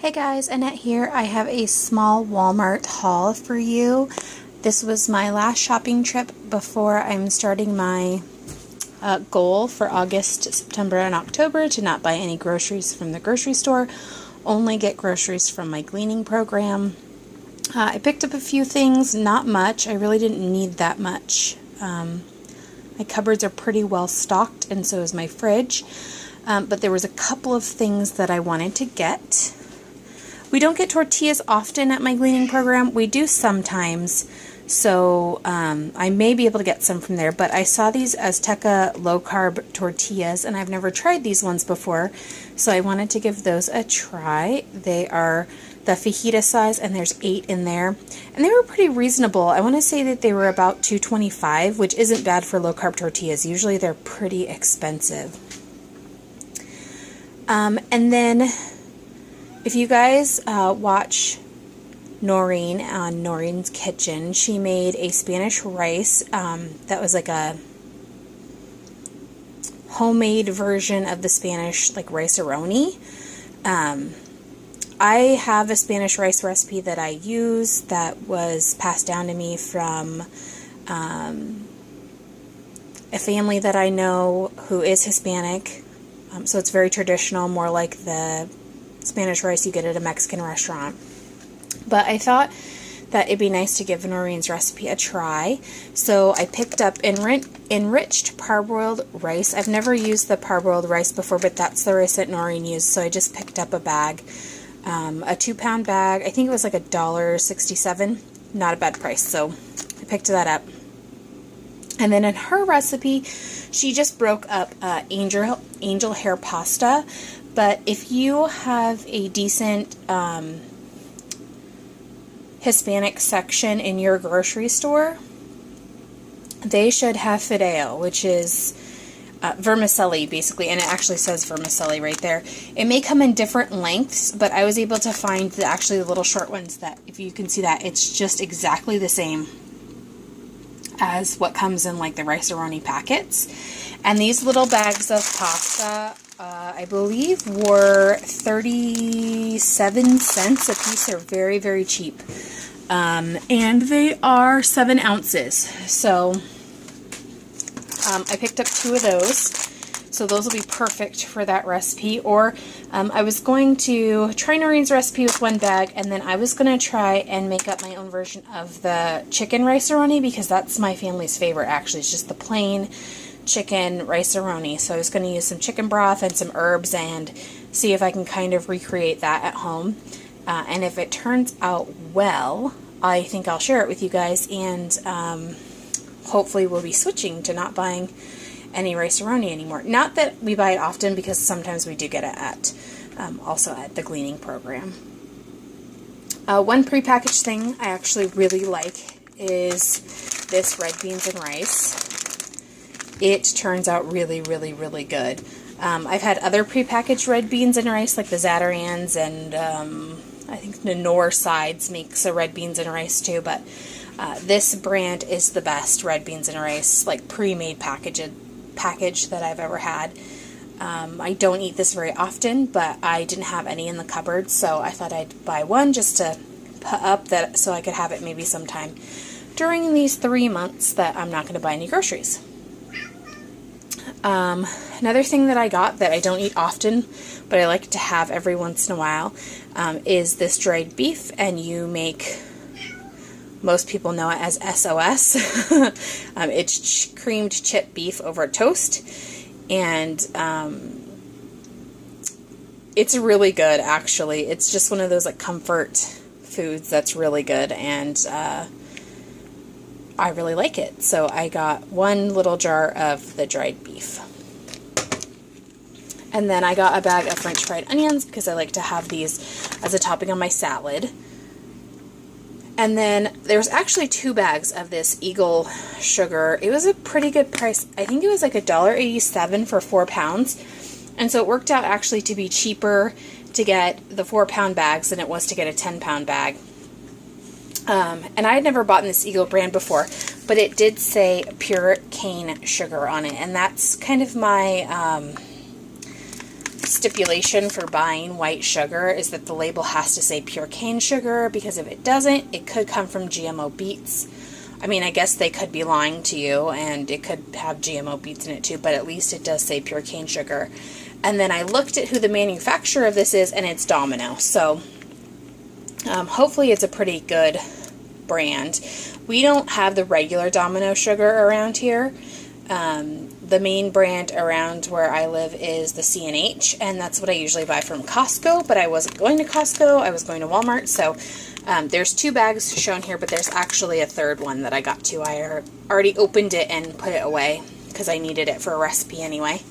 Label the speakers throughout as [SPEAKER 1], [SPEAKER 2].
[SPEAKER 1] Hey guys, Annette here. I have a small Walmart haul for you. This was my last shopping trip before I'm starting my goal for August, September, and October to not buy any groceries from the grocery store, only get groceries from my gleaning program. I picked up a few things, not much. I really didn't need that much. My cupboards are pretty well stocked, and so is my fridge. But there was a couple of things that I wanted to get. We don't get tortillas often at my gleaning program. We do sometimes, so I may be able to get some from there. But I saw these Azteca low-carb tortillas, and I've never tried these ones before, so I wanted to give those a try. They are the fajita size, and there's 8 in there. And they were pretty reasonable. I want to say that they were about $2.25, which isn't bad for low-carb tortillas. Usually they're pretty expensive. And then if you guys watch Noreen on Noreen's Kitchen, she made a Spanish rice that was like a homemade version of the Spanish like rice-a-roni. I have a Spanish rice recipe that I use that was passed down to me from a family that I know who is Hispanic. So it's very traditional, more like the Spanish rice you get at a Mexican restaurant. But I thought that it'd be nice to give Noreen's recipe a try. So I picked up enriched parboiled rice. I've never used the parboiled rice before, but that's the rice that Noreen used. So I just picked up a bag, a 2-pound bag. I think it was like $1.67. Not a bad price, so I picked that up. And then in her recipe, she just broke up angel hair pasta. But if you have a decent Hispanic section in your grocery store, they should have fideo, which is vermicelli, basically, and it actually says vermicelli right there. It may come in different lengths, but I was able to find the little short ones that, if you can see that, it's just exactly the same as what comes in like the rice-a-roni packets. And these little bags of pasta, I believe, were 37 cents a piece. They're very, very cheap. And they are 7 ounces. So I picked up 2 of those. So those will be perfect for that recipe. Or I was going to try Noreen's recipe with 1 bag, and then I was going to try and make up my own version of the chicken rice-a-roni, because that's my family's favorite, actually. It's just the plain chicken rice-a-roni. So I was going to use some chicken broth and some herbs and see if I can kind of recreate that at home. And if it turns out well, I think I'll share it with you guys, and hopefully we'll be switching to not buying any rice-a-roni anymore. Not that we buy it often, because sometimes we do get it at also at the gleaning program. One prepackaged thing I actually really like is this red beans and rice. It turns out really, really, really good. I've had other prepackaged red beans and rice, like the Zatarans, and I think the Knorr Sides makes a red beans and rice too, but this brand is the best red beans and rice, like pre-made package that I've ever had. I don't eat this very often, but I didn't have any in the cupboard, so I thought I'd buy one just to put up that so I could have it maybe sometime during these 3 months that I'm not going to buy any groceries. Another thing that I got that I don't eat often, but I like to have every once in a while, is this dried beef, and most people know it as SOS. It's creamed chip beef over toast, and it's really good, actually. It's just one of those like comfort foods that's really good, and I really like it. So I got 1 little jar of the dried beef. And then I got a bag of French fried onions, because I like to have these as a topping on my salad. And then there's actually 2 bags of this Eagle sugar. It was a pretty good price. I think it was like $1.87 for 4 pounds. And so it worked out actually to be cheaper to get the 4-pound bags than it was to get a 10-pound bag. And I had never bought this Eagle brand before, but it did say pure cane sugar on it. And that's kind of my stipulation for buying white sugar is that the label has to say pure cane sugar, because if it doesn't, it could come from GMO beets. I mean, I guess they could be lying to you, and it could have GMO beets in it too, but at least it does say pure cane sugar. And then I looked at who the manufacturer of this is, and it's Domino. So hopefully it's a pretty good brand. We don't have the regular Domino sugar around here. The main brand around where I live is the C&H, and that's what I usually buy from Costco, but I wasn't going to Costco, I was going to Walmart. So there's 2 bags shown here, but there's actually a third one that I got too. I already opened it and put it away because I needed it for a recipe anyway.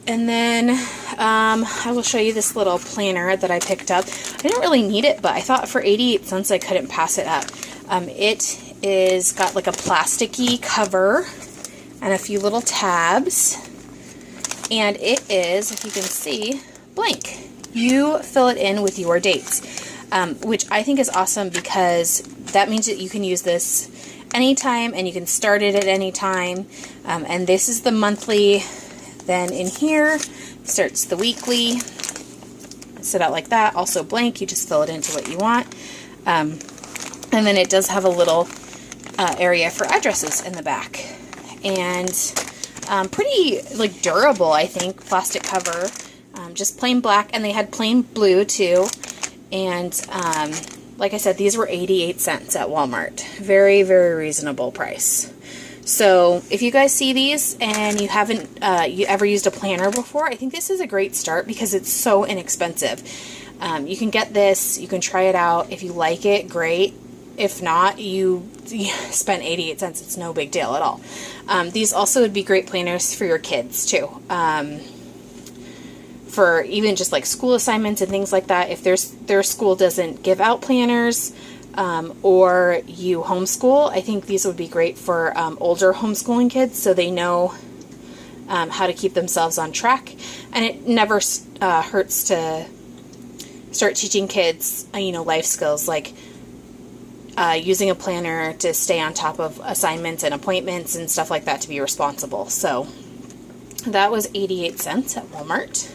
[SPEAKER 1] And then I will show you this little planner that I picked up. I didn't really need it, but I thought for 88 cents I couldn't pass it up. It is got like a plasticky cover and a few little tabs. And it is, if you can see, blank. You fill it in with your dates, which I think is awesome, because that means that you can use this anytime and you can start it at any time. And this is the monthly. Then in here starts the weekly. Set out like that, also blank. You just fill it into what you want. And then it does have a little area for addresses in the back. And pretty like durable, I think, plastic cover. Just plain black, and they had plain blue too. And like I said, these were 88 cents at Walmart. Very, very reasonable price. So if you guys see these and you haven't you ever used a planner before, I think this is a great start because it's so inexpensive. You can get this, you can try it out. If you like it, great. If not, you spent 88 cents. It's no big deal at all. These also would be great planners for your kids too. For even just like school assignments and things like that. If their school doesn't give out planners, or you homeschool, I think these would be great for older homeschooling kids, so they know how to keep themselves on track. And it never hurts to start teaching kids, life skills, like using a planner to stay on top of assignments and appointments and stuff like that, to be responsible. So that was 88 cents at Walmart.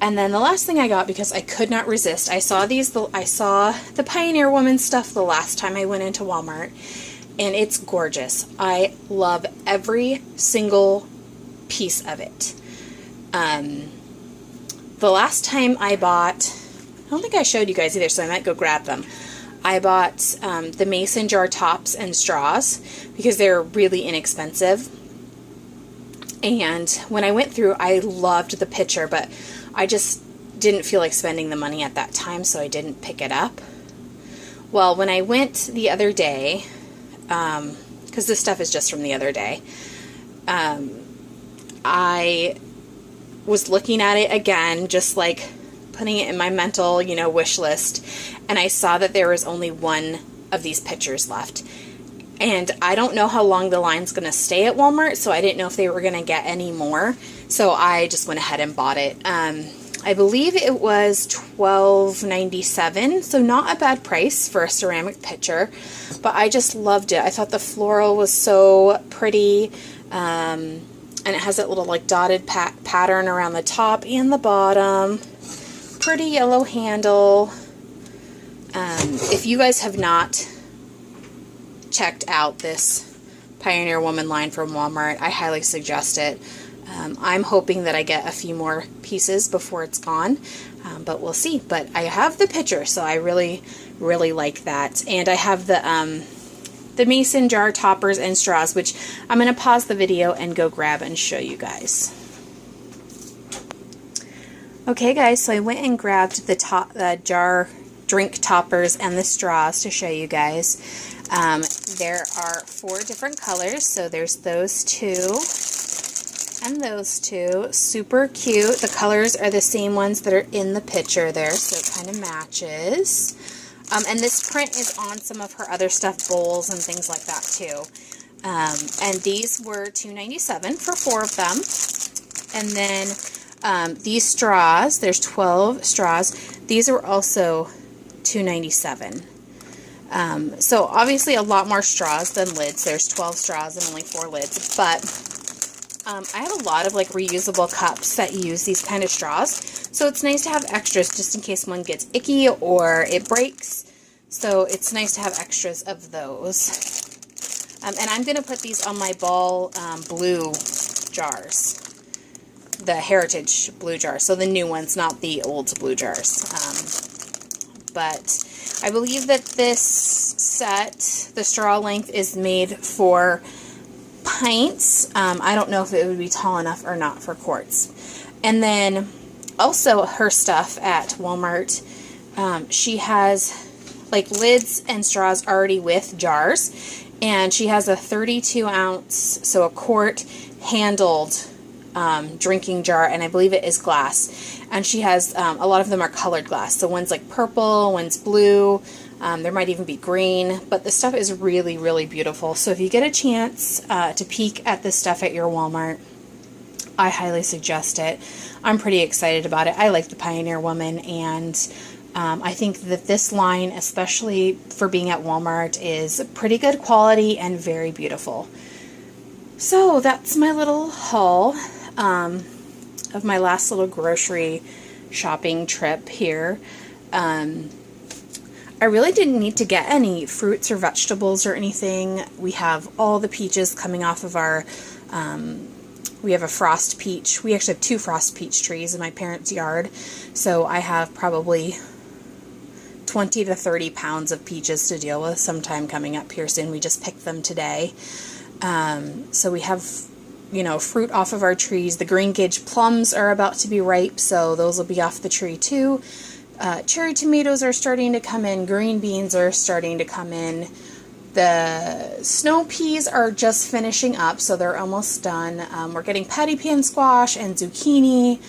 [SPEAKER 1] And then the last thing I got, because I could not resist, I saw the Pioneer Woman stuff the last time I went into Walmart, and it's gorgeous. I love every single piece of it. The last time I bought, I don't think I showed you guys either, so I might go grab them. I bought the mason jar tops and straws because they're really inexpensive. And when I went through, I loved the picture, but I just didn't feel like spending the money at that time, so I didn't pick it up. Well, when I went the other day, because this stuff is just from the other day, I was looking at it again, just like putting it in my mental, wish list, and I saw that there was only one of these pictures left. And I don't know how long the line's going to stay at Walmart, so I didn't know if they were going to get any more. So I just went ahead and bought it. I believe it was $12.97, so not a bad price for a ceramic pitcher. But I just loved it. I thought the floral was so pretty. And it has that little like dotted pattern around the top and the bottom. Pretty yellow handle. If you guys have not checked out this Pioneer Woman line from Walmart, I highly suggest it. I'm hoping that I get a few more pieces before it's gone, but we'll see. But I have the picture, so I really, really like that. And I have the mason jar toppers and straws, which I'm going to pause the video and go grab and show you guys. Okay guys, so I went and grabbed the jar drink toppers and the straws to show you guys. There are 4 different colors, so there's those 2 and those 2. Super cute. The colors are the same ones that are in the picture there, so it kind of matches. And this print is on some of her other stuff, bowls and things like that too. And these were $2.97 for 4 of them. And then these straws, there's 12 straws. These are also $2.97. So obviously a lot more straws than lids. There's 12 straws and only 4 lids, but I have a lot of like reusable cups that use these kind of straws, so it's nice to have extras just in case one gets icky or it breaks. So it's nice to have extras of those. And I'm going to put these on my ball blue jars, the heritage blue jars, so the new ones, not the old blue jars. But I believe that this set, the straw length, is made for pints. I don't know if it would be tall enough or not for quarts. And then also her stuff at Walmart, she has like lids and straws already with jars, and she has a 32 ounce, so a quart handled drinking jar, and I believe it is glass. And she has a lot of them are colored glass, so one's like purple, one's blue, there might even be green, but the stuff is really, really beautiful. So if you get a chance to peek at this stuff at your Walmart, I highly suggest it. I'm pretty excited about it. I like the Pioneer Woman, and I think that this line, especially for being at Walmart, is pretty good quality and very beautiful. So that's my little haul of my last little grocery shopping trip here. I really didn't need to get any fruits or vegetables or anything. We have all the peaches coming off of our, we have a frost peach. We actually have 2 frost peach trees in my parents' yard. So I have probably 20 to 30 pounds of peaches to deal with sometime coming up here soon. We just picked them today. So we have, you know, fruit off of our trees. The green gauge plums are about to be ripe, so those will be off the tree too. Cherry tomatoes are starting to come in. Green beans are starting to come in. The snow peas are just finishing up, so they're almost done. We're getting patty pan squash and zucchini.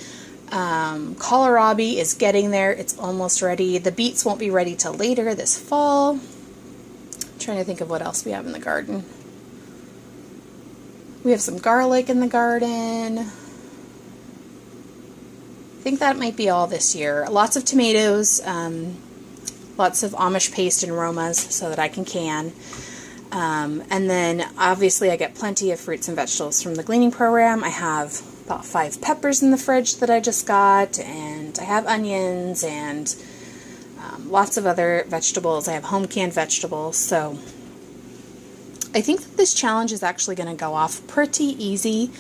[SPEAKER 1] Kohlrabi is getting there. It's almost ready. The beets won't be ready till later this fall. I'm trying to think of what else we have in the garden. We have some garlic in the garden. I think that might be all this year. Lots of tomatoes, lots of Amish paste and aromas so that I can. And then obviously I get plenty of fruits and vegetables from the gleaning program. I have about 5 peppers in the fridge that I just got, and I have onions and lots of other vegetables. I have home canned vegetables, so I think that this challenge is actually going to go off pretty easy.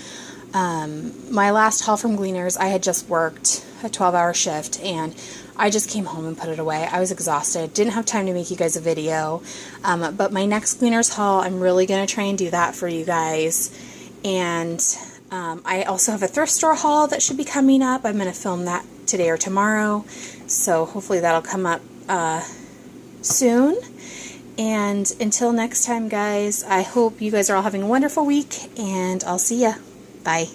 [SPEAKER 1] My last haul from Gleaners, I had just worked a 12-hour shift, and I just came home and put it away. I was exhausted, didn't have time to make you guys a video, but my next Gleaners haul, I'm really going to try and do that for you guys. And I also have a thrift store haul that should be coming up. I'm going to film that today or tomorrow, so hopefully that'll come up soon. And until next time, guys, I hope you guys are all having a wonderful week, and I'll see ya. Bye.